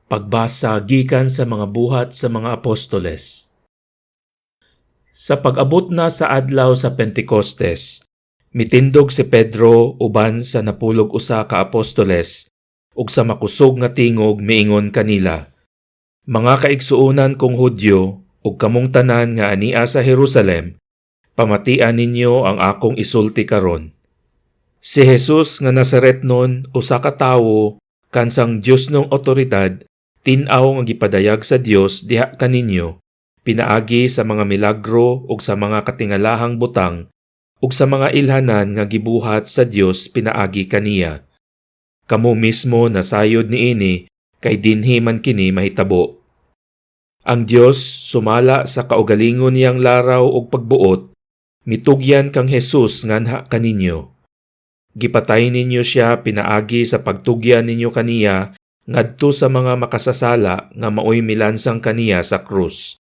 Pagbasa gikan sa mga buhat sa mga apostoles. Sa pag-abot na sa adlaw sa Pentecostes, mitindog si Pedro uban sa napulog usa ka apostoles ug sa makusog nga tingog miingon kanila, "Mga kaigsuonan kong Hudyo ug kamong tanan nga ania sa Jerusalem, pamatian ninyo ang akong isulti karon. Si Jesus nga Nazaretnon usa ka tawo kansang Dios nung otoridad, tin-aw nga gipadayag sa Dios diha kaninyo, pinaagi sa mga milagro ug sa mga katingalahang butang ug sa mga ilhanan nga gibuhat sa Dios pinaagi kaniya. Kamo mismo nasayod niini kay dinhi man kini mahitabo. Ang Dios sumala sa kaugalingon niyang laraw ug pagbuot, mitugyan kang Jesus nganha kaninyo. Gipatay ninyo siya pinaagi sa pagtugyan ninyo kaniya ngadto sa mga makasasala nga maoy milansang kaniya sa krus.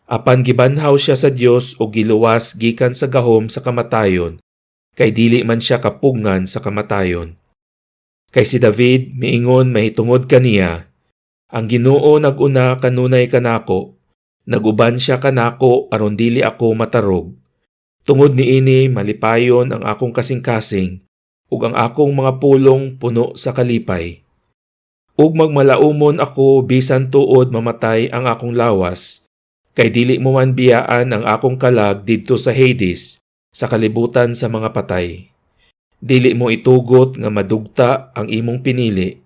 Apan gibanhaw siya sa Dios ug giluwas gikan sa gahom sa kamatayon, kay dili man siya kapugngan sa kamatayon. Kay si David miingon mahitungod kaniya, ang Ginoo nag-una kanunay kanako, naguban siya kanako aron dili ako matarog. Tungod niini malipayon ang akong kasing-kasing ug ang akong mga pulong puno sa kalipay. Ug magmalaumon ako bisan tuod mamatay ang akong lawas, kay dili mo man biyaan ang akong kalag didto sa Hades, sa kalibutan sa mga patay. Dili mo itugot nga madugta ang imong pinili.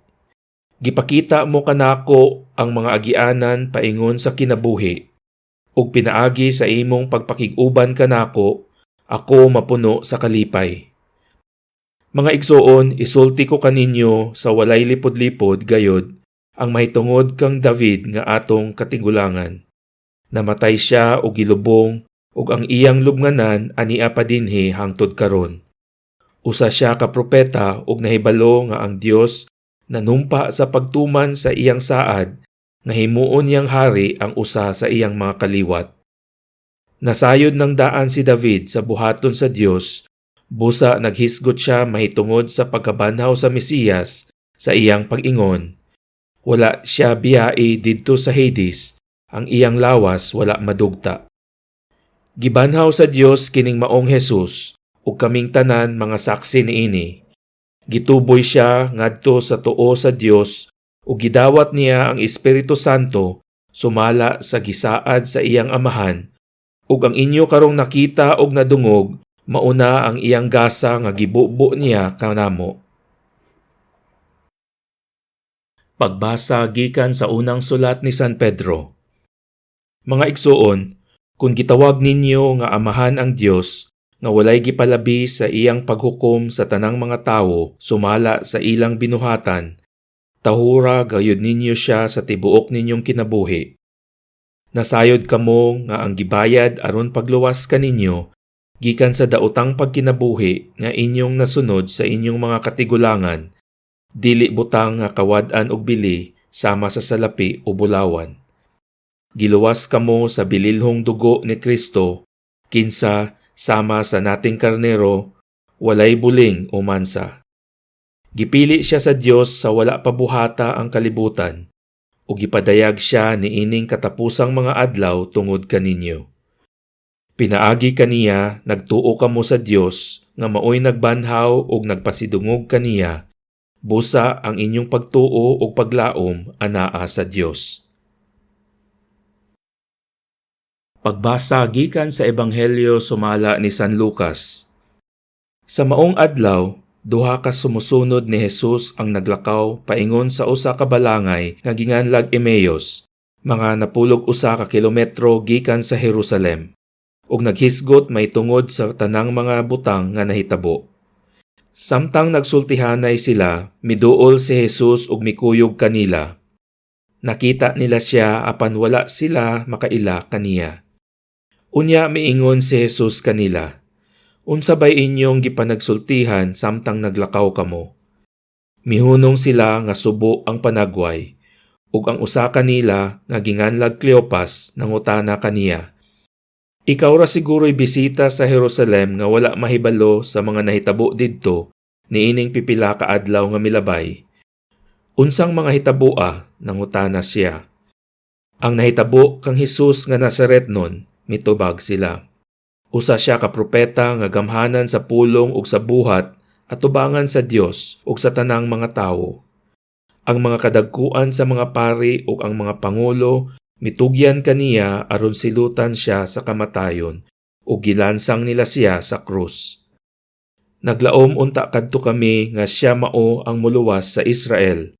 Gipakita mo kanako ang mga agianan paingon sa kinabuhi, ug pinaagi sa imong pagpakig-uban kanako, ako mapuno sa kalipay. Mga igsoon, isulti ko kaninyo sa walay lipod-lipod gayod ang mahitungod kang David nga atong katigulangan. Namatay siya og gilubong ug ang iyang lubnganan ania pa dinhi hangtod karon. Usa siya ka propeta ug nahibalo nga ang Dios nanumpa sa pagtuman sa iyang saad nga himuon niyang hari ang usa sa iyang mga kaliwat. Nasayod ng daan si David sa buhaton sa Dios, busa naghisgot siya mahitungod sa pagkabanhaw sa Mesiyas sa iyang pag-ingon. Wala siya biyai didto sa Hades, ang iyang lawas wala madugta. Gibanhaw sa Dios kining maong Jesus ug kaming tanan mga saksi niini. Gituboy siya ngadto sa tuo sa Dios ug gidawat niya ang Espiritu Santo sumala sa gisaad sa iyang amahan, ug ang inyo karong nakita ug nadungog mauna ang iyang gasa nga gibubo niya kanamo. Pagbasa gikan sa unang sulat ni San Pedro. Mga igsoon, kung gitawag ninyo nga amahan ang Dios, nga walay gipalabi sa iyang paghukom sa tanang mga tawo sumala sa ilang binuhatan, tahura gayud ninyo siya sa tibuok ninyong kinabuhi. Nasayod kamo nga ang gibayad aron pagluwas kaninyo gikan sa daotang pagkinabuhi nga inyong nasunod sa inyong mga katigulangan, dili butang nga kawad-an og bili sama sa salapi o bulawan. Giluwas kamo sa bililhong dugo ni Kristo, kinsa sama sa nating karnero, walay buling o mansa. Gipili siya sa Dios sa wala pa buhata ang kalibutan, ug gipadayag siya niining katapusang mga adlaw tungod kaninyo. Pinaagi kaniya, nagtuo kamo sa Dios nga maoy nagbanhaw ug nagpasidungog kaniya, busa ang inyong pagtuo ug paglaom anaa sa Dios. Pagbasa gikan sa Ebanghelyo sumala ni San Lucas. Sa maong adlaw, duha ka sumusunod ni Jesus ang naglakaw paingon sa usa ka balangay nga ginganlag Emmaus, mga napulog usa ka kilometro gikan sa Jerusalem, ug naghisgot mahitungod sa tanang mga butang nga nahitabo. Samtang nagsultihanay sila, miduol si Jesus ug mikuyog kanila. Nakita nila siya apan wala sila makaila kaniya. Unya miingon si Jesus kanila, "Unsa bay inyong gipanagsultihan samtang naglakaw kamo?" Mihunong sila nga subo ang panagway, ug ang usa kanila nga ginganlag Cleopas nangutana kaniya, "Ikaw ra siguro'y bisita sa Jerusalem nga wala mahibalo sa mga nahitabo didto niining pipila ka adlaw nga milabay?" Unsang mga hitabua nangutana siya. Ang nahitabo kang Hesus nga Nazaretnon, mitubag sila. Usa siya ka propeta nga gamhanan sa pulong ug sa buhat at tubangan sa Dios ug sa tanang mga tawo. Ang mga kadagkuan sa mga pari ug ang mga pangulo mitugyan kaniya aron silutan siya sa kamatayon ug gilansang nila siya sa krus. Naglaom unta kadto kami nga siya mao ang muluwas sa Israel.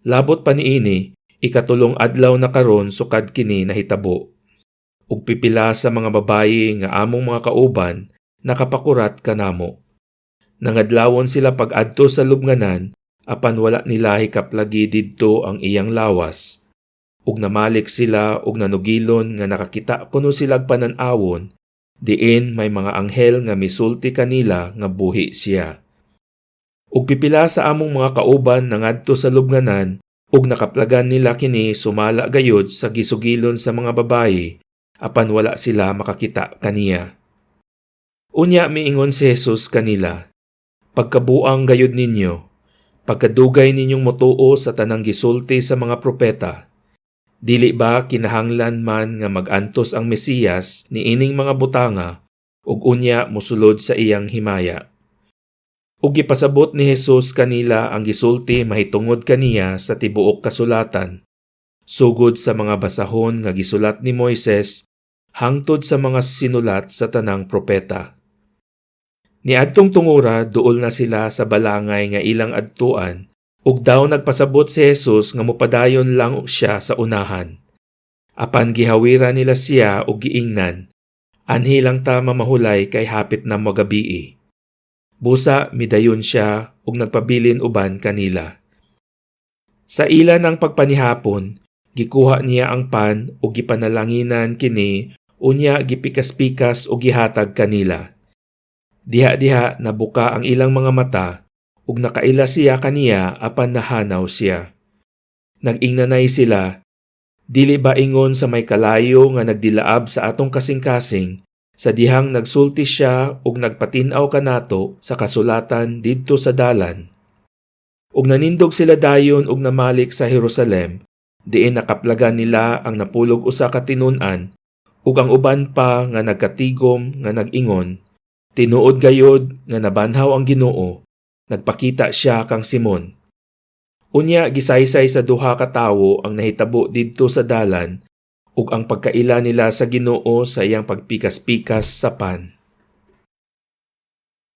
Labot pa niini, ikatulong adlaw na karon sukad kini nahitabo. Ug pipila sa mga babayi nga among mga kauban nakapakurat kanamo. Nangadlawon sila pag-adto sa lubnganan apan wala nila hikaplagi didto ang iyang lawas. Ug namalik sila ug nanugilon nga nakakita kuno silag panan-awon, diin may mga anghel nga misulti kanila nga buhi siya. Ug pipila sa among mga kauban nangadto sa lubnganan ug nakaplagan nila kini sumala gayud sa gisugilon sa mga babayi apan wala sila makakita kaniya. Unya miingon si Jesus kanila, pagkabuang gayud ninyo, pagkadugay ninyong motuo sa tanang gisulti sa mga propeta. Dili ba kinahanglan man nga magantos ang Mesiyas ni ining mga butanga ug unya mosulod sa iyang himaya? Ug gipasabot ni Jesus kanila ang gisulti mahitungod kaniya sa tibuok kasulatan, sugod sa mga basahon nga gisulat ni Moises hangtod sa mga sinulat sa tanang propeta. Niadtong tungura duol na sila sa balangay nga ilang adtuan ug daw nagpasabot si Jesus nga mopadayon lang siya sa unahan. Apan gihawira nila siya ug giingnan, anhi lang ta mamahulay kay hapit na magabii. Busa midayon siya ug nagpabilin uban kanila. Sa ila ng pagpanihapon, gikuha niya ang pan ug gipanalanginan kini unya gipikas-pikas ug gihatag kanila. Diha-diha nabuka ang ilang mga mata ug nakaila siya kaniya apan nahanaw siya. Nag-ingnanay sila, dili ba ingon sa may kalayo nga nagdilaab sa atong kasing-kasing sa dihang nagsulti siya ug nagpatin-aw kanato sa kasulatan didto sa dalan. Ug nanindog sila dayon ug namalik sa Jerusalem, diin nakaplagan nila ang napulog usa ka tinun-an ug ang uban pa nga nagkatigom nga nag-ingon, tinuod gayod nga nabanhaw ang Ginoo, nagpakita siya kang Simon. Unya gisaysay sa duha ka tawo ang nahitabo didto sa dalan ug ang pagkaila nila sa Ginoo sa iyang pagpikas-pikas sa pan.